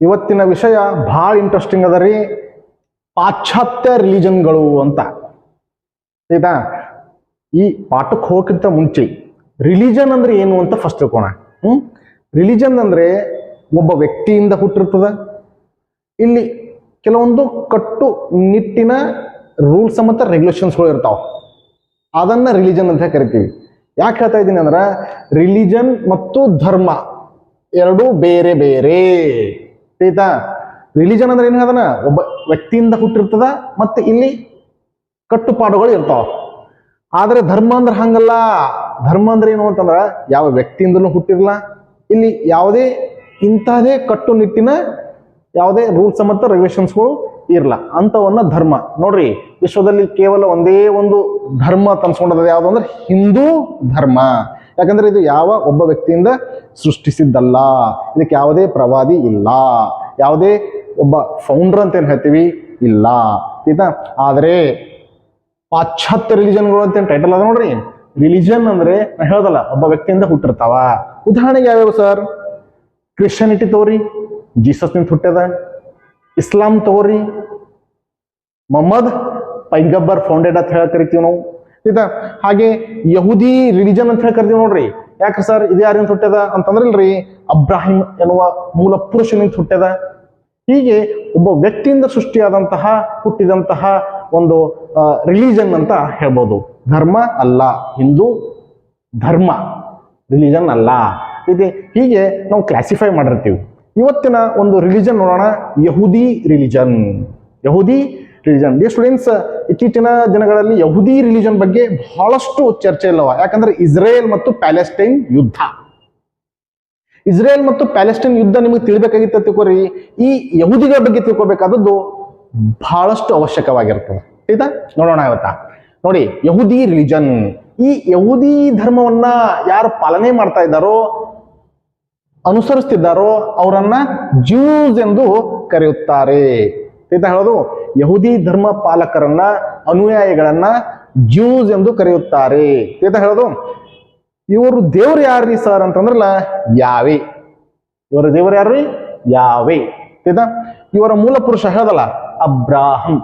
ಇವತ್ತಿನ ವಿಷಯ ಭಾಳ ಇಂಟ್ರೆಸ್ಟಿಂಗ್ ಅದ ರೀ. ಪಾಶ್ಚಾತ್ಯ ರಿಲಿಜನ್ಗಳು ಅಂತ. ಆಯ್ತಾ? ಈ ಪಾಠಕ್ಕೆ ಹೋಗಕ್ಕಿಂತ ಮುಂಚೆ ರಿಲಿಜನ್ ಅಂದ್ರೆ ಏನು ಅಂತ ಫಸ್ಟ್ ತಿಳ್ಕೋಣ. ರಿಲಿಜನ್ ಅಂದ್ರೆ ಒಬ್ಬ ವ್ಯಕ್ತಿಯಿಂದ ಹುಟ್ಟಿರ್ತದ. ಇಲ್ಲಿ ಕೆಲವೊಂದು ಕಟ್ಟು ನಿಟ್ಟಿನ ರೂಲ್ಸ್ ಮತ್ತು ರೆಗ್ಯುಲೇಷನ್ಸ್ಗಳು ಇರ್ತಾವ. ಅದನ್ನ ರಿಲಿಜನ್ ಅಂತ ಕರಿತೀವಿ. ಯಾಕೆ ಹೇಳ್ತಾ ಇದ್ದೀನಿ ಅಂದ್ರೆ ರಿಲಿಜನ್ ಮತ್ತು ಧರ್ಮ ಎರಡು ಬೇರೆ ಬೇರೆ. ಆಯ್ತಾ? ರಿಲಿಜನ್ ಅಂದ್ರೆ ಏನು ಅದನ್ನ ಒಬ್ಬ ವ್ಯಕ್ತಿಯಿಂದ ಹುಟ್ಟಿರ್ತದ ಮತ್ತೆ ಇಲ್ಲಿ ಕಟ್ಟುಪಾಡುಗಳು ಇರ್ತಾವ. ಆದ್ರೆ ಧರ್ಮ ಅಂದ್ರೆ ಹಂಗಲ್ಲ. ಧರ್ಮ ಅಂದ್ರೆ ಏನು ಅಂತಂದ್ರ ಯಾವ ವ್ಯಕ್ತಿಯಿಂದಲೂ ಹುಟ್ಟಿರಲ್ಲ, ಇಲ್ಲಿ ಯಾವುದೇ ಇಂತಹದೇ ಕಟ್ಟುನಿಟ್ಟಿನ ಯಾವುದೇ ರೂಲ್ಸ್ ಮತ್ತು ರೆಗ್ಯುಲೇಷನ್ಸ್ಗಳು ಇರಲ್ಲ, ಅಂತವನ್ನ ಧರ್ಮ. ನೋಡ್ರಿ, ವಿಶ್ವದಲ್ಲಿ ಕೇವಲ ಒಂದೇ ಒಂದು ಧರ್ಮ ತನ್ಸ್ಕೊಂಡದ ಯಾವುದು ಅಂದ್ರೆ ಹಿಂದೂ ಧರ್ಮ. ಯಾಕಂದ್ರೆ ಇದು ಯಾವ ಒಬ್ಬ ವ್ಯಕ್ತಿಯಿಂದ ಸೃಷ್ಟಿಸಿದ್ದಲ್ಲ, ಇದಕ್ಕೆ ಯಾವುದೇ ಪ್ರವಾದಿ ಇಲ್ಲ, ಯಾವುದೇ ಒಬ್ಬ ಫೌಂಡರ್ ಅಂತ ಏನ್ ಹೇಳ್ತೀವಿ ಇಲ್ಲ. ಆಯ್ತಾ? ಆದ್ರೆ ಪಾಶ್ಚಾತ್ಯ ರಿಲಿಜನ್ಗಳು ಅಂತ ಟೈಟಲ್ ಅದ ನೋಡ್ರಿ. ರಿಲಿಜನ್ ಅಂದ್ರೆ ನಾ ಹೇಳ್ದಲ್ಲ ಒಬ್ಬ ವ್ಯಕ್ತಿಯಿಂದ ಹುಟ್ಟಿರ್ತಾವ. ಉದಾಹರಣೆಗೆ ಯಾವ್ಯಾವ ಸರ್? ಕ್ರಿಶ್ಚಿಯಾನಿಟಿ ತಗೋರಿ, ಜೀಸಸ್ ನಿಂತ ಹುಟ್ಟ್ಯದ. ಇಸ್ಲಾಂ ತಗೋರಿ, ಮೊಹಮ್ಮದ್ ಪೈಗಂಬರ್ ಫೌಂಡೆಡ್ ಅಂತ ಹೇಳಿ ಕರಿತೀವಿ ನಾವು. ಆಯ್ತಾ? ಹಾಗೆ ಯಹೂದಿ ರಿಲಿಜನ್ ಅಂತ ಹೇಳಿ ಕರಿತೀವಿ ನೋಡ್ರಿ. ಯಾಕೆ ಸರ್ ಇದು ಯಾರಿಂದ ಹುಟ್ಟ್ಯದ ಅಂತಂದ್ರೆ ಇಲ್ರಿ, ಅಬ್ರಾಹಿಂ ಎನ್ನುವ ಮೂಲ ಪುರುಷನಿಂದ ಹುಟ್ಟ್ಯದ. ಹೀಗೆ ಒಬ್ಬ ವ್ಯಕ್ತಿಯಿಂದ ಸೃಷ್ಟಿಯಾದಂತಹ ಹುಟ್ಟಿದಂತಹ ಒಂದು ರಿಲಿಜನ್ ಅಂತ ಹೇಳ್ಬೋದು. ಧರ್ಮ ಅಲ್ಲ, ಹಿಂದೂ ಧರ್ಮ, ರಿಲಿಜನ್ ಅಲ್ಲ. ಇದೆ ಹೀಗೆ ನಾವು ಕ್ಲಾಸಿಫೈ ಮಾಡಿರ್ತೀವಿ. ಇವತ್ತಿನ ಒಂದು ರಿಲಿಜನ್ ನೋಡೋಣ, ಯಹೂದಿ ರಿಲಿಜನ್. ಯಹೂದಿ ರಿಲಿಜನ್. ಡಿ ಸ್ಟೂಡೆಂಟ್ಸ್, ಇತ್ತೀಚಿನ ದಿನಗಳಲ್ಲಿ ಯಹೂದಿ ರಿಲಿಜನ್ ಬಗ್ಗೆ ಬಹಳಷ್ಟು ಚರ್ಚೆ ಇಲ್ಲವ. ಯಾಕಂದ್ರೆ ಇಸ್ರೇಲ್ ಮತ್ತು ಪ್ಯಾಲೆಸ್ಟೈನ್ ಯುದ್ಧ. ಇಸ್ರೇಲ್ ಮತ್ತು ಪ್ಯಾಲೆಸ್ಟೈನ್ ಯುದ್ಧ ನಿಮಗೆ ತಿಳಿಬೇಕಾಗಿತ್ತ ತಿಳ್ಕೊರಿ. ಈ ಯಹೂದಿಗಳ ಬಗ್ಗೆ ತಿಳ್ಕೊಬೇಕಾದದ್ದು ಬಹಳಷ್ಟು ಅವಶ್ಯಕವಾಗಿರ್ತದೆ. ಆಯ್ತಾ? ನೋಡೋಣ ಇವತ್ತ. ನೋಡಿ, ಯಹೂದಿ ರಿಲಿಜನ್. ಈ ಯಹೂದಿ ಧರ್ಮವನ್ನ ಯಾರು ಪಾಲನೆ ಮಾಡ್ತಾ ಇದ್ದಾರೋ, ಅನುಸರಿಸ್ತಿದ್ದಾರೋ ಅವರನ್ನ ಜ್ಯೂಸ್ ಎಂದು ಕರೆಯುತ್ತಾರೆ. ಆಯ್ತಾ ಹೇಳೋದು? ಯಹೂದಿ ಧರ್ಮ ಪಾಲಕರನ್ನ, ಅನುಯಾಯಿಗಳನ್ನ ಜ್ಯೂಸ್ ಎಂದು ಕರೆಯುತ್ತಾರೆ. ಆಯ್ತಾ ಹೇಳೋದು? ಇವರು ದೇವ್ರು ಯಾರ್ರಿ ಸರ್ ಅಂತಂದ್ರಲ್ಲ, ಯಾವೇ. ಇವರ ದೇವರು ಯಾರ್ರಿ? ಯಾವೇ. ಆಯ್ತಾ? ಇವರ ಮೂಲ ಪುರುಷ ಹೇಳದಲ್ಲ, ಅಬ್ರಾಹಂ.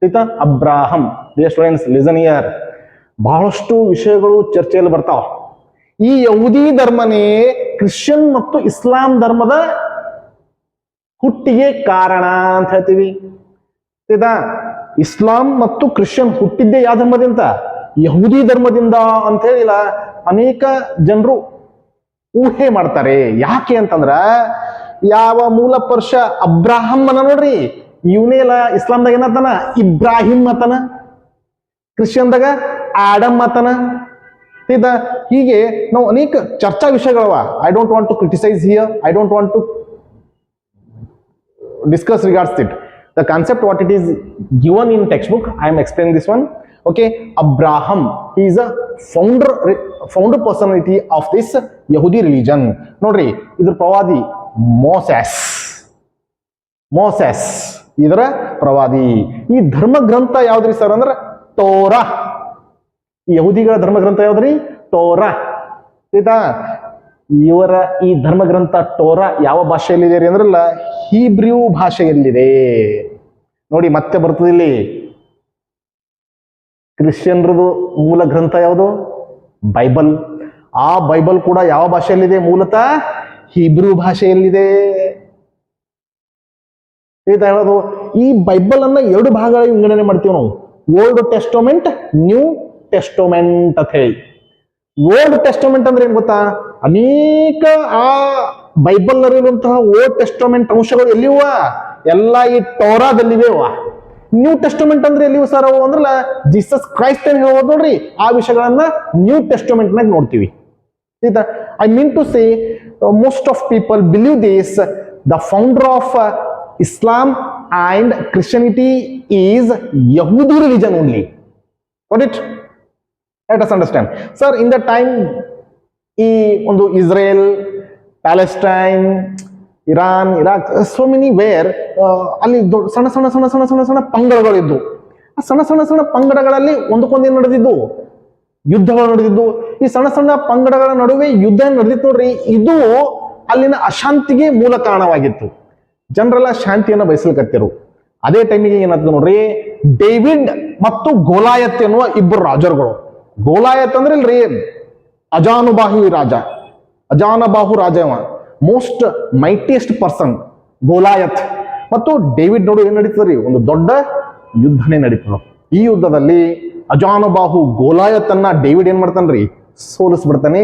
ಆಯ್ತಾ? ಅಬ್ರಾಹಂ. Students listen here. ಬಹಳಷ್ಟು ವಿಷಯಗಳು ಚರ್ಚೆಯಲ್ಲಿ ಬರ್ತಾವ. ಈ ಯಹೂದಿ ಧರ್ಮನೇ ಕ್ರಿಶ್ಚಿಯನ್ ಮತ್ತು ಇಸ್ಲಾಂ ಧರ್ಮದ ಹುಟ್ಟಿಗೆ ಕಾರಣ ಅಂತ ಹೇಳ್ತೀವಿ. ಆಯ್ತಾ? ಇಸ್ಲಾಂ ಮತ್ತು ಕ್ರಿಶ್ಚಿಯನ್ ಹುಟ್ಟಿದ್ದೇ ಯಾವ ಧರ್ಮದಿಂದ? ಯಹೂದಿ ಧರ್ಮದಿಂದ ಅಂತ ಹೇಳಿಲ್ಲ ಅನೇಕ ಜನರು ಊಹೆ ಮಾಡ್ತಾರೆ. ಯಾಕೆ ಅಂತಂದ್ರ ಯಾವ ಮೂಲ ಪುರುಷ ಅಬ್ರಾಹಂ ಅನ್ನ ನೋಡ್ರಿ, ಇವನೇಲ ಇಸ್ಲಾಂದಾಗ ಏನತ್ತಾನ? ಇಬ್ರಾಹಿಂ ಅತನ. ಕ್ರಿಶ್ಚಿಯನ್ದಾಗ ಆಡಮ್ ಅತನ. ಆಯ್ತಾ? ಹೀಗೆ ನಾವು ಅನೇಕ ಚರ್ಚಾ ವಿಷಯಗಳವ. I don't want to criticise here. I don't want to discuss regards it. The concept what it is given in textbook, I am explaining this one. Okay, Abraham, he is a founder personality of this Yahudi religion. ನೋಡ್ರಿ, ಇದ್ರ ಪ್ರವಾದಿ Moses ಇದರ ಪ್ರವಾದಿ. ಈ ಧರ್ಮ ಗ್ರಂಥ ಯಾವ್ದ್ರಿ sir ಅಂದ್ರೆ ತೋರಾ. ಯಹೂದಿಗಳ ಧರ್ಮ ಗ್ರಂಥ ಯಾವ್ದ್ರಿ? ತೋರಾ. ಆಯ್ತಾ? ಇವರ ಈ ಧರ್ಮ ಗ್ರಂಥ ಟೋರಾ ಯಾವ ಭಾಷೆಯಲ್ಲಿದೆ ಅಂದ್ರಲ್ಲ, ಹೀಬ್ರಿಯೂ ಭಾಷೆಯಲ್ಲಿದೆ. ನೋಡಿ, ಮತ್ತೆ ಬರ್ತದೆ ಇಲ್ಲಿ. ಕ್ರಿಶ್ಚಿಯನ್ರದು ಮೂಲ ಗ್ರಂಥ ಯಾವುದು? ಬೈಬಲ್. ಆ ಬೈಬಲ್ ಕೂಡ ಯಾವ ಭಾಷೆಯಲ್ಲಿದೆ? ಮೂಲತಃ ಹೀಬ್ರೂ ಭಾಷೆಯಲ್ಲಿದೆ. ಆಯ್ತಾ ಹೇಳೋದು? ಈ ಬೈಬಲ್ ಅನ್ನ ಎರಡು ಭಾಗಗಳಾಗಿ ವಿಂಗಡಣೆ ಮಾಡ್ತೀವಿ ನಾವು. ಓಲ್ಡ್ ಟೆಸ್ಟಮೆಂಟ್, ನ್ಯೂ ಟೆಸ್ಟಮೆಂಟ್ ಅಂತ ಹೇಳಿ. ಓಲ್ಡ್ ಟೆಸ್ಟಮೆಂಟ್ ಅಂದ್ರೆ ಏನ್ ಗೊತ್ತಾ? ಅನೇಕ ಆ ಬೈಬಲ್ ನಲ್ಲಿರುವಂತಹ ಓಲ್ಡ್ ಟೆಸ್ಟಮೆಂಟ್ ಅಂಶಗಳು ಎಲ್ಲಿವ? ಎಲ್ಲ ಈ ಟೋರಾದಲ್ಲಿವೆ. ನ್ಯೂ ಟೆಸ್ಟಮೆಂಟ್ ಅಂದ್ರೆ ಎಲ್ಲಿವ ಸರ್ ಅವು ಅಂದ್ರಲ್ಲ, ಜೀಸಸ್ ಕ್ರೈಸ್ಟ್ ಏನ್ ಹೇಳ್ಬೋದು ನೋಡ್ರಿ, ಆ ವಿಷಯಗಳನ್ನ ನ್ಯೂ ಟೆಸ್ಟಮೆಂಟ್ ನಾಗ ನೋಡ್ತೀವಿ. ಆಯ್ತಾ? I mean to say most of people believe this. The founder of Islam and Christianity is ಯಹೂದಿ religion only. What it? Let us understand. Sir, in the time ಈ ಒಂದು Israel, Palestine, Iran, Iraq, so many where, ಅಲ್ಲಿ ಸಣ್ಣ ಸಣ್ಣ ಸಣ್ಣ ಸಣ್ಣ ಸಣ್ಣ ಸಣ್ಣ ಪಂಗಡಗಳಿದ್ದು. ಆ ಸಣ್ಣ ಸಣ್ಣ ಸಣ್ಣ ಪಂಗಡಗಳಲ್ಲಿ ಒಂದಕ್ಕೊಂದೇನು ನಡೆದಿದ್ದು? ಯುದ್ಧಗಳು ನಡೆದಿದ್ದು. ಈ ಸಣ್ಣ ಸಣ್ಣ ಪಂಗಡಗಳ ನಡುವೆ ಯುದ್ಧ ನಡೆದಿತ್ತು ನೋಡ್ರಿ. ಇದು ಅಲ್ಲಿನ ಅಶಾಂತಿಗೆ ಮೂಲ ಕಾರಣವಾಗಿತ್ತು. ಜನರೆಲ್ಲ ಶಾಂತಿಯನ್ನು ಬಯಸಲ್ಕತ್ತಿರು. ಅದೇ ಟೈಮಿಗೆ ಏನಾಗ್ತದೆ ನೋಡ್ರಿ, ಡೇವಿಡ್ ಮತ್ತು ಗೋಲಾಯತ್ ಎನ್ನುವ ಇಬ್ಬರು ರಾಜರುಗಳು. ಗೋಲಾಯತ್ ಅಂದ್ರೆ ಇಲ್ರಿ ಅಜಾನುಬಾಹು ರಾಜ, ಅಜಾನಬಾಹು ರಾಜ, ಮೋಸ್ಟ್ ಮೈಟಿಯೆಸ್ಟ್ ಪರ್ಸನ್ ಗೋಲಾಯತ್. ಮತ್ತು ಡೇವಿಡ್ ನೋಡು ಏನ್ ನಡೀತದ್ರಿ, ಒಂದು ದೊಡ್ಡ ಯುದ್ಧನೇ ನಡೀತದ. ಈ ಯುದ್ಧದಲ್ಲಿ ಅಜಾನುಬಾಹು ಗೋಲಾಯತನ್ನ ಡೇವಿಡ್ ಏನ್ ಮಾಡ್ತಾನ್ರಿ, ಸೋಲಿಸ್ಬಿಡ್ತಾನೆ.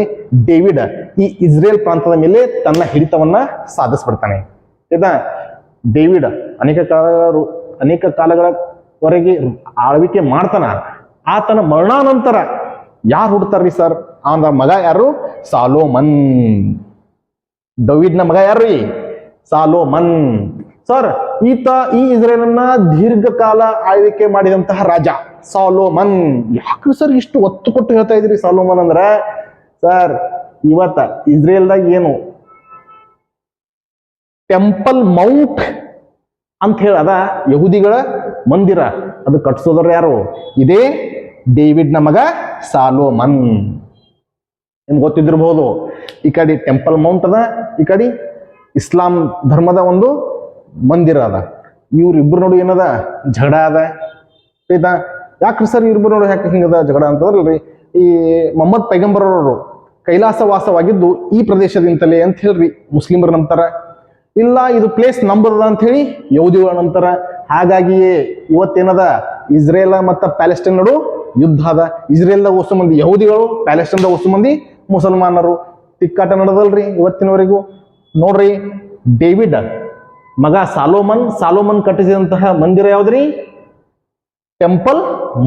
ಡೇವಿಡ್ ಈ ಇಸ್ರೇಲ್ ಪ್ರಾಂತದ ಮೇಲೆ ತನ್ನ ಹಿಡಿತವನ್ನ ಸಾಧಿಸ್ಬಿಡ್ತಾನೆ. ಆಯ್ತಾ, ಡೇವಿಡ್ ಅನೇಕ ಕಾಲಗಳವರೆಗೆ ಆಳ್ವಿಕೆ ಮಾಡ್ತಾನ. ಆತನ ಮರಣಾನಂತರ ಯಾರು ಹುಡ್ತಾರ್ರಿ ಸರ್, ಅವನ ಮಗ ಯಾರು, ಸಾಲೋಮನ್. ಡೇವಿಡ್ನ ಮಗ ಯಾರ್ರಿ, ಸಾಲೋಮನ್. ಸರ್ ಈತ ಈ ಇಸ್ರೇಲನ್ನ ದೀರ್ಘಕಾಲ ಆಳ್ವಿಕೆ ಮಾಡಿದಂತಹ ರಾಜ ಸಾಲೋಮನ್. ಯಾಕೆ ಸರ್ ಇಷ್ಟು ಒತ್ತು ಕೊಟ್ಟು ಹೇಳ್ತಾ ಇದ್ರಿ ಸಾಲೋಮನ್ ಅಂದ್ರ, ಸರ್ ಇವತ್ತ ಇಸ್ರೇಲ್ದಾಗ ಏನು ಟೆಂಪಲ್ ಮೌಂಟ್ ಅಂತ ಹೇಳದ ಯಹೂದಿಗಳ ಮಂದಿರ, ಅದು ಕಟ್ಸೋದ್ರ ಯಾರು, ಇದೇ ಡೇವಿಡ್ನ ಮಗ ಸಾಲೋಮನ್. ನಿಮ್ಗೆ ಗೊತ್ತಿದ್ದಿರಬಹುದು. ಈ ಕಡೆ ಟೆಂಪಲ್ ಮೌಂಟ್ ಅದ, ಈ ಕಡೆ ಇಸ್ಲಾಂ ಧರ್ಮದ ಒಂದು ಮಂದಿರ ಅದ. ಇವ್ರಿಬ್ರು ನೋಡಿ ಏನದ ಜಗಳ ಅದ. ಆಯ್ತಾ, ಯಾಕ್ರಿ ಸರ್ ಇವ್ರಿಬ್ರು ನೋಡಿ ಯಾಕೆ ಹಿಂಗದ ಜಗಳ ಅಂತಂದ್ರಲ್ರಿ, ಈ ಮೊಹಮ್ಮದ್ ಪೈಗಂಬರ್ ಅವರು ಕೈಲಾಸ ವಾಸವಾಗಿದ್ದು ಈ ಪ್ರದೇಶದಿಂದಲೇ ಅಂತ ಹೇಳ್ರಿ ಮುಸ್ಲಿಮರ ನಂತರ. ಇಲ್ಲ ಇದು ಪ್ಲೇಸ್ ನಂಬರ್ದ ಅಂತ ಹೇಳಿ ಯಹೂದಿಗಳ ನಂತರ. ಹಾಗಾಗಿಯೇ ಇವತ್ತೇನದ ಇಸ್ರೇಲ್ ಮತ್ತು ಪ್ಯಾಲೆಸ್ಟೈನ್ ನಡು ಯುದ್ಧ ಅದ. ಇಸ್ರೇಲ್ದಾಗ ಹೊಸ ಮಂದಿ ಯಹೂದಿಗಳು, ಪ್ಯಾಲೆಸ್ಟೈನ್ದಾಗ ಹೊಸ ಮಂದಿ ಮುಸಲ್ಮಾನರು. ತಿಕ್ಕಾಟ ನಡೆದಲ್ರಿ ಇವತ್ತಿನವರೆಗೂ. ನೋಡ್ರಿ, ಡೇವಿಡ್ ಮಗ ಸಾಲೋಮನ್ ಕಟ್ಟಿಸಿದಂತಹ ಮಂದಿರ ಯಾವ್ದ್ರಿ, ಟೆಂಪಲ್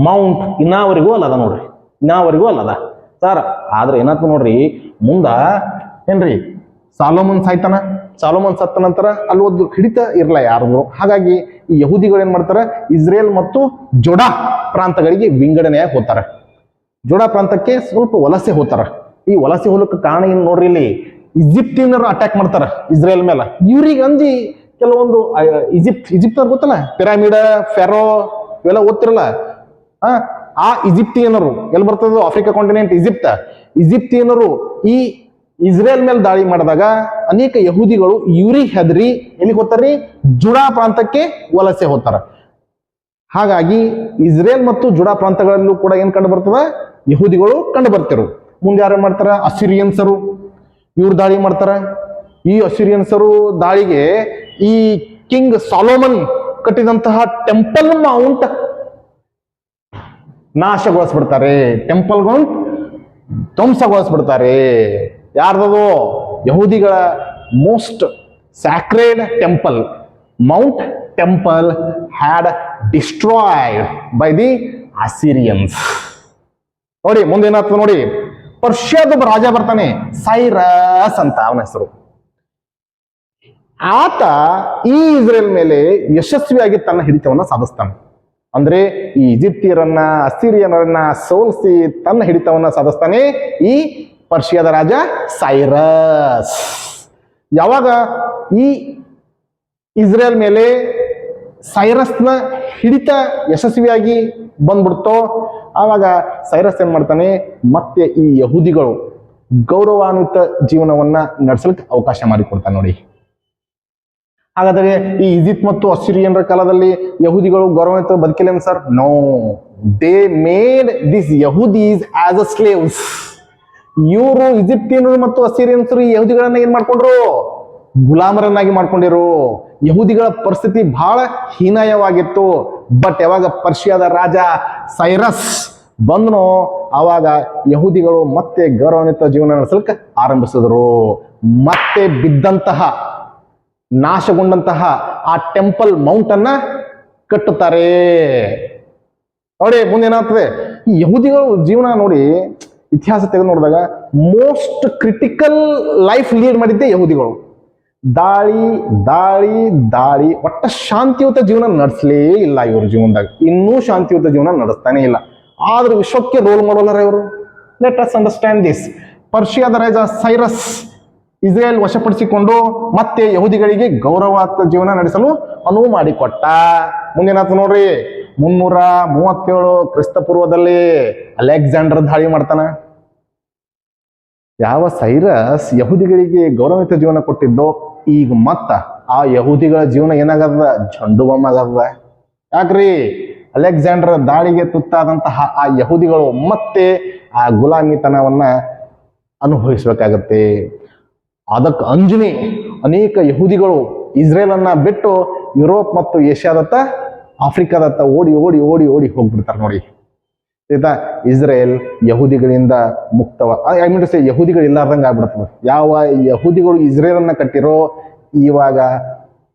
ಮೌಂಟ್. ಇನ್ನಾವರೆಗೂ ಅಲ್ಲದ ನೋಡ್ರಿ, ಇನ್ನಾವರೆಗೂ ಅಲ್ಲದ ಸರ್. ಆದ್ರೆ ಏನಾಯ್ತು ನೋಡ್ರಿ, ಮುಂದ ಏನ್ರಿ ಸಾಲೋಮನ್ ಸತ್ತ ನಂತರ ಅಲ್ಲಿ ಒಂದು ಹಿಡಿತ ಇರಲ್ಲ ಯಾರು. ಹಾಗಾಗಿ ಈ ಯಹೂದಿಗಳು ಏನ್ ಮಾಡ್ತಾರ, ಇಸ್ರೇಲ್ ಮತ್ತು ಜೋಡಾ ಪ್ರಾಂತಗಳಿಗೆ ವಿಂಗಡಣೆಯಾಗಿ ಹೋಗ್ತಾರ. ಜೋಡಾ ಪ್ರಾಂತಕ್ಕೆ ಸ್ವಲ್ಪ ವಲಸೆ ಹೋಗ್ತಾರ. ಈ ವಲಸೆ ಹೋಲಕ್ಕೆ ಕಾರಣ ಏನ್ ನೋಡ್ರಿ, ಇಲ್ಲಿ ಈಜಿಪ್ಟಿನರು ಅಟ್ಯಾಕ್ ಮಾಡ್ತಾರ ಇಸ್ರೇಲ್ ಮೇಲೆ. ಇವ್ರಿಗೆ ಅಂಜಿ ಕೆಲವೊಂದು ಈಜಿಪ್ಟ್ ಅವ್ರು ಗೊತ್ತಲ್ಲ, ಪಿರಾಮಿಡ್, ಫೆರೋ ಇವೆಲ್ಲ ಓದ್ತಿರಲ್ಲ, ಆ ಈಜಿಪ್ಟಿಯನರು ಎಲ್ಲಿ ಬರ್ತದ, ಆಫ್ರಿಕಾ ಕಾಂಟಿನೆಂಟ್ ಈಜಿಪ್ಟಿಯನರು ಈ ಇಸ್ರೇಲ್ ಮೇಲೆ ದಾಳಿ ಮಾಡಿದಾಗ ಅನೇಕ ಯಹೂದಿಗಳು ಇವ್ರಿಗೆ ಹೆದರಿ ಎಲ್ಲಿಗೆ ಹೋಗ್ತಾರ್ರಿ, ಜುಡಾ ಪ್ರಾಂತಕ್ಕೆ ವಲಸೆ ಹೋಗ್ತಾರ. ಹಾಗಾಗಿ ಇಸ್ರೇಲ್ ಮತ್ತು ಜುಡಾ ಪ್ರಾಂತಗಳಲ್ಲೂ ಕೂಡ ಏನ್ ಕಂಡು ಬರ್ತದ, ಯಹೂದಿಗಳು ಕಂಡು ಬರ್ತಿರು. ಮುಂದೆ ಯಾರು ಮಾಡ್ತಾರ, ಅಸಿರಿಯನ್ಸರು ಇವ್ರು ದಾಳಿ ಮಾಡ್ತಾರ. ಈ ಅಸಿರಿಯನ್ಸರು ದಾಳಿಗೆ ಈ ಕಿಂಗ್ ಸಾಲೋಮನ್ ಕಟ್ಟಿದಂತಹ ಟೆಂಪಲ್ ಮೌಂಟ್ ನಾಶಗೊಳಿಸ್ಬಿಡ್ತಾರೆ, ಟೆಂಪಲ್ ಮೌಂಟ್ ಧ್ವಂಸಗೊಳಿಸ್ಬಿಡ್ತಾರೆ. ಯಾರ್ದದು, ಯಹೂದಿಗಳ most sacred temple mount temple had destroyed by the Assyrians. ನೋಡಿ ಮುಂದೆ ಏನಾಗ್ತದೆ ನೋಡಿ, ಪರ್ಷಿಯಾದ ರಾಜ ಬರ್ತಾನೆ, ಸೈರಸ್ ಅಂತ ಅವನ ಹೆಸರು. ಆತ ಈ ಇಸ್ರೇಲ್ ಮೇಲೆ ಯಶಸ್ವಿಯಾಗಿ ತನ್ನ ಹಿಡಿತವನ್ನ ಸಾಧಿಸ್ತಾನೆ. ಅಂದ್ರೆ ಈ ಈಜಿಪ್ಟಿಯರನ್ನ, ಅಸಿರಿಯನರನ್ನ ಸೋಲಿಸಿ ತನ್ನ ಹಿಡಿತವನ್ನ ಸಾಧಿಸ್ತಾನೆ ಈ ಪರ್ಷಿಯಾದ ರಾಜ ಸೈರಸ್. ಯಾವಾಗ ಈ ಇಸ್ರೇಲ್ ಮೇಲೆ ಸೈರಸ್ನ ಹಿಡಿತ ಯಶಸ್ವಿಯಾಗಿ ಬಂದ್ಬಿಡ್ತೋ, ಆವಾಗ ಸೈರಸ್ ಏನ್ ಮಾಡ್ತಾನೆ, ಮತ್ತೆ ಈ ಯಹೂದಿಗಳು ಗೌರವಾನ್ವಿತ ಜೀವನವನ್ನ ನಡೆಸಲಿಕ್ಕೆ ಅವಕಾಶ ಮಾಡಿಕೊಡ್ತಾನೆ ನೋಡಿ. ಹಾಗಾದರೆ ಈ ಈಜಿಪ್ಟ್ ಮತ್ತು ಅಸಿರಿಯನ್ರ ಕಾಲದಲ್ಲಿ ಯಹೂದಿಗಳು ಗೌರವಾನ್ವಿತ ಬದುಕಿಲ್ಲ sir? No, they made this ಯಹೂದೀಸ್ ಆಸ್ ಅ ಸ್ಲೇವ್ಸ್. ಇವರು ಈಜಿಪ್ಟಿಯನ್ರು ಮತ್ತು ಅಸಿರಿಯನ್ಸರು ಈ ಯಹೂದಿಗಳನ್ನ ಏನ್ ಮಾಡ್ಕೊಂಡ್ರು, ಗುಲಾಮರನ್ನಾಗಿ ಮಾಡ್ಕೊಂಡಿರು. ಯಹೂದಿಗಳ ಪರಿಸ್ಥಿತಿ ಬಹಳ ಹೀನಾಯವಾಗಿತ್ತು. ಬಟ್ ಯಾವಾಗ ಪರ್ಷಿಯಾದ ರಾಜ ಸೈರಸ್ ಬಂದನೋ, ಆವಾಗ ಯಹೂದಿಗಳು ಮತ್ತೆ ಗೌರವಾನ್ವಿತ ಜೀವನ ನಡೆಸಲಿಕ್ಕೆ ಆರಂಭಿಸಿದ್ರು. ಮತ್ತೆ ಬಿದ್ದಂತಹ, ನಾಶಗೊಂಡಂತಹ ಆ ಟೆಂಪಲ್ ಮೌಂಟ್ ಅನ್ನ ಕಟ್ಟುತ್ತಾರೆ. ನೋಡಿ ಮುಂದೆ ಏನಾಗ್ತದೆ, ಈ ಯಹೂದಿಗಳು ಜೀವನ ನೋಡಿ, ಇತಿಹಾಸ ತೆಗೆದು ನೋಡಿದಾಗ ಮೋಸ್ಟ್ ಕ್ರಿಟಿಕಲ್ ಲೈಫ್ ಲೀಡ್ ಮಾಡಿದ್ದೆ ಯಹೂದಿಗಳು. ದಾಳಿ ದಾಳಿ ದಾಳಿ, ಒಟ್ಟ ಶಾಂತಿಯುತ ಜೀವನ ನಡೆಸಲೇ ಇಲ್ಲ ಇವ್ರ ಜೀವನದಾಗ. ಇನ್ನೂ ಶಾಂತಿಯುತ ಜೀವನ ನಡೆಸ್ತಾನೆ ಇಲ್ಲ. ಆದ್ರೆ ವಿಶ್ವಕ್ಕೆ ರೋಲ್ ಮಾಡೋಲ್ಲ ಇವರು. Let us understand this. ಪರ್ಷಿಯಾದ ರಾಜ ಸೈರಸ್ ಇಸ್ರೇಲ್ ವಶಪಡಿಸಿಕೊಂಡು ಮತ್ತೆ ಯಹೂದಿಗಳಿಗೆ ಗೌರವಾರ್ಥ ಜೀವನ ನಡೆಸಲು ಅನುವು ಮಾಡಿಕೊಟ್ಟ. ಮುಂದೇನಾಯ್ತು ನೋಡ್ರಿ, 337 ಕ್ರಿಸ್ತ ಪೂರ್ವದಲ್ಲಿ ಅಲೆಕ್ಸಾಂಡರ್ ದಾಳಿ ಮಾಡ್ತಾನ. ಯಾವ ಸೈರಸ್ ಯಹೂದಿಗಳಿಗೆ ಗೌರವಿತ ಜೀವನ ಕೊಟ್ಟಿದ್ದೋ, ಈಗ ಮತ್ತ ಆ ಯಹೂದಿಗಳ ಜೀವನ ಏನಾಗದ, ಜಂಡು ಬಾಂಬ್ ಆಗದ. ಯಾಕ್ರಿ, ಅಲೆಕ್ಸಾಂಡರ್ ದಾಳಿಗೆ ತುತ್ತಾದಂತಹ ಆ ಯಹೂದಿಗಳು ಮತ್ತೆ ಆ ಗುಲಾಮಿತನವನ್ನ ಅನುಭವಿಸ್ಬೇಕಾಗತ್ತೆ. ಅದಕ್ಕೆ ಅಂಜನಿ ಅನೇಕ ಯಹೂದಿಗಳು ಇಸ್ರೇಲ್ ಅನ್ನ ಬಿಟ್ಟು ಯುರೋಪ್ ಮತ್ತು ಏಷ್ಯಾದತ್ತ, ಆಫ್ರಿಕಾದತ್ತ ಓಡಿ ಓಡಿ ಓಡಿ ಓಡಿ ಹೋಗ್ಬಿಡ್ತಾರೆ ನೋಡಿ. ಆಯ್ತಾ, ಇಸ್ರೇಲ್ ಯಹೂದಿಗಳಿಂದ ಯಹೂದಿಗಳು ಇಲ್ಲಾರ್ದಂಗೆ ಆಗ್ಬಿಡ್ತದೆ. ಯಾವ ಯಹೂದಿಗಳು ಇಸ್ರೇಲ್ ಅನ್ನ ಕಟ್ಟಿರೋ ಇವಾಗ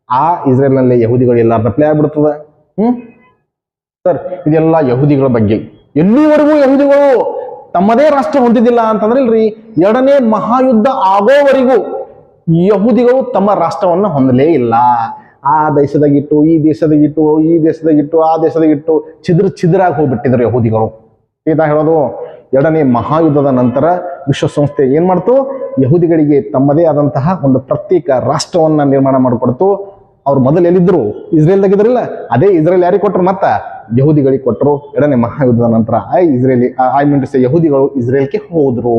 ಆ ಇಸ್ರೇಲ್ನಲ್ಲಿ ಯಹೂದಿಗಳು ಇಲ್ಲಾರ್ದಪ್ಲೇ ಆಗ್ಬಿಡ್ತದೆ. ಸರ್, ಇದೆಲ್ಲ ಯಹೂದಿಗಳ ಬಗ್ಗೆ. ಎಲ್ಲಿವರೆಗೂ ಯಹೂದಿಗಳು ತಮ್ಮದೇ ರಾಷ್ಟ್ರ ಹೊಂದಿದ್ದಿಲ್ಲ ಅಂತಂದ್ರೆ ಇಲ್ರಿ, ಎರಡನೇ ಮಹಾಯುದ್ಧ ಆಗೋವರೆಗೂ ಯಹೂದಿಗಳು ತಮ್ಮ ರಾಷ್ಟ್ರವನ್ನ ಹೊಂದಲೇ ಇಲ್ಲ. ಆ ದೇಶದಾಗಿಟ್ಟು ಈ ದೇಶದಾಗಿಟ್ಟು ಈ ದೇಶದಾಗಿಟ್ಟು ಆ ದೇಶದಾಗಿಟ್ಟು ಚಿದ್ರಾಗಿ ಹೋಗ್ಬಿಟ್ಟಿದ್ರು ಯಹೂದಿಗಳು. ಈತ ಹೇಳೋದು, ಎರಡನೇ ಮಹಾಯುದ್ಧದ ನಂತರ ವಿಶ್ವಸಂಸ್ಥೆ ಏನ್ ಮಾಡ್ತು, ಯಹೂದಿಗಳಿಗೆ ತಮ್ಮದೇ ಆದಂತಹ ಒಂದು ಪ್ರತ್ಯೇಕ ರಾಷ್ಟ್ರವನ್ನ ನಿರ್ಮಾಣ ಮಾಡಿಕೊಡ್ತು. ಅವ್ರು ಮೊದಲು ಎಲ್ಲಿದ್ರು, ಇಸ್ರೇಲ್ದಾಗಿದ್ರಲ್ಲ, ಅದೇ ಇಸ್ರೇಲ್ ಯಾರಿಗೆ ಕೊಟ್ಟರು, ಮತ್ತ ಯಹೂದಿಗಳಿಗೆ ಕೊಟ್ಟರು. ಎರಡನೇ ಮಹಾಯುದ್ಧದ ನಂತರ ಯಹೂದಿಗಳು ಇಸ್ರೇಲ್ಗೆ ಹೋದ್ರು.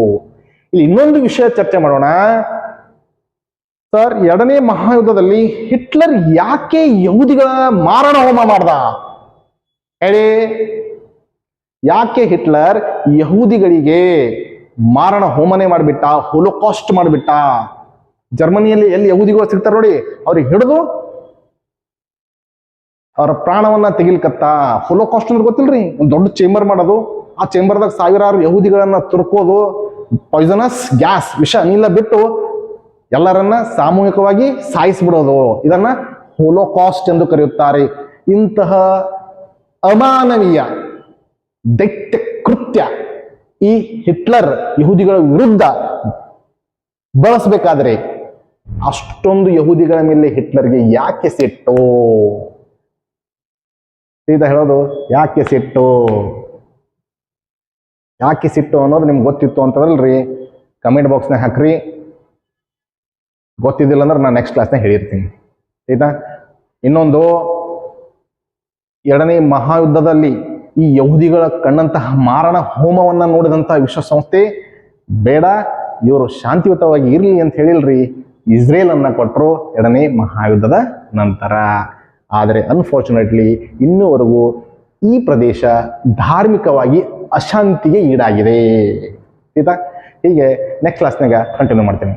ಇಲ್ಲಿ ಇನ್ನೊಂದು ವಿಷಯ ಚರ್ಚೆ ಮಾಡೋಣ ಸರ್. ಎರಡನೇ ಮಹಾಯುದ್ಧದಲ್ಲಿ ಹಿಟ್ಲರ್ ಯಾಕೆ ಯಹೂದಿಗಳ ಮಾರಣ ಹೋಮ ಮಾಡ್ದ ಹೇಳಿ? ಯಾಕೆ ಹಿಟ್ಲರ್ ಯಹೂದಿಗಳಿಗೆ ಮಾರಣ ಹೋಮನೆ ಮಾಡಿಬಿಟ್ಟ, ಹೋಲೋಕಾಸ್ಟ್ ಮಾಡಿಬಿಟ್ಟ? ಜರ್ಮನಿಯಲ್ಲಿ ಎಲ್ಲಿ ಯಹೂದಿಗಳು ಸಿಗ್ತಾರೆ ನೋಡಿ, ಅವ್ರಿಗೆ ಹಿಡಿದು ಅವರ ಪ್ರಾಣವನ್ನ ತೆಗಿಲ್ಕತ್ತ. ಹೋಲೋಕಾಸ್ಟ್ ಅಂದ್ರೆ ಗೊತ್ತಿಲ್ರಿ, ಒಂದು ದೊಡ್ಡ ಚೇಂಬರ್ ಮಾಡೋದು, ಆ ಚೇಂಬರ್ದಾಗ ಸಾವಿರಾರು ಯಹೂದಿಗಳನ್ನ ತುರ್ಕೋದು, ಪಾಯ್ಸನಸ್ ಗ್ಯಾಸ್, ವಿಷ ಅನಿಲ ಬಿಟ್ಟು ಎಲ್ಲರನ್ನ ಸಾಮೂಹಿಕವಾಗಿ ಸಾಯಿಸ್ಬಿಡೋದು, ಇದನ್ನ ಹೋಲೋಕಾಸ್ಟ್ ಎಂದು ಕರೆಯುತ್ತಾರೆ. ಇಂತಹ ಅಮಾನವೀಯ ದೈತ್ಯ ಕೃತ್ಯ ಈ ಹಿಟ್ಲರ್ ಯಹೂದಿಗಳ ವಿರುದ್ಧ ಬಳಸಬೇಕಾದ್ರೆ ಅಷ್ಟೊಂದು ಯಹೂದಿಗಳ ಮೇಲೆ ಹಿಟ್ಲರ್ಗೆ ಯಾಕೆ ಸಿಟ್ಟು? ಸೀದಾ ಹೇಳೋದು, ಯಾಕೆ ಸಿಟ್ಟು? ಯಾಕೆ ಸಿಟ್ಟು ಅನ್ನೋದು ನಿಮ್ಗೆ ಗೊತ್ತಿತ್ತು ಅಂತಂದ್ರಲ್ರಿ, ಕಮೆಂಟ್ ಬಾಕ್ಸ್ನಾಗ ಹಾಕ್ರಿ. ಗೊತ್ತಿದ್ದಿಲ್ಲ ಅಂದ್ರೆ ನಾನು ನೆಕ್ಸ್ಟ್ ಕ್ಲಾಸ್ನಾಗ ಹೇಳಿರ್ತೀನಿ. ಆಯ್ತಾ? ಇನ್ನೊಂದು, ಎರಡನೇ ಮಹಾಯುದ್ಧದಲ್ಲಿ ಈ ಯಹೂದಿಗಳ ಕಂಡಂತಹ ಮಾರಣ ಹೋಮವನ್ನ ನೋಡಿದಂತಹ ವಿಶ್ವಸಂಸ್ಥೆ ಬೇಡ, ಇವರು ಶಾಂತಿಯುತವಾಗಿ ಇರ್ಲಿ ಅಂತ ಹೇಳಿಲ್ರಿ, ಇಸ್ರೇಲ್ ಅನ್ನ ಕೊಟ್ಟರು ಎರಡನೇ ಮಹಾಯುದ್ಧದ ನಂತರ. ಆದರೆ ಅನ್ಫಾರ್ಚುನೇಟ್ಲಿ ಇನ್ನೂವರೆಗೂ ಈ ಪ್ರದೇಶ ಧಾರ್ಮಿಕವಾಗಿ ಅಶಾಂತಿಗೆ ಈಡಾಗಿದೆ. ಆಯ್ತಾ? ಹೀಗೆ ನೆಕ್ಸ್ಟ್ ಕ್ಲಾಸ್ನಾಗ ಕಂಟಿನ್ಯೂ ಮಾಡ್ತೀನಿ.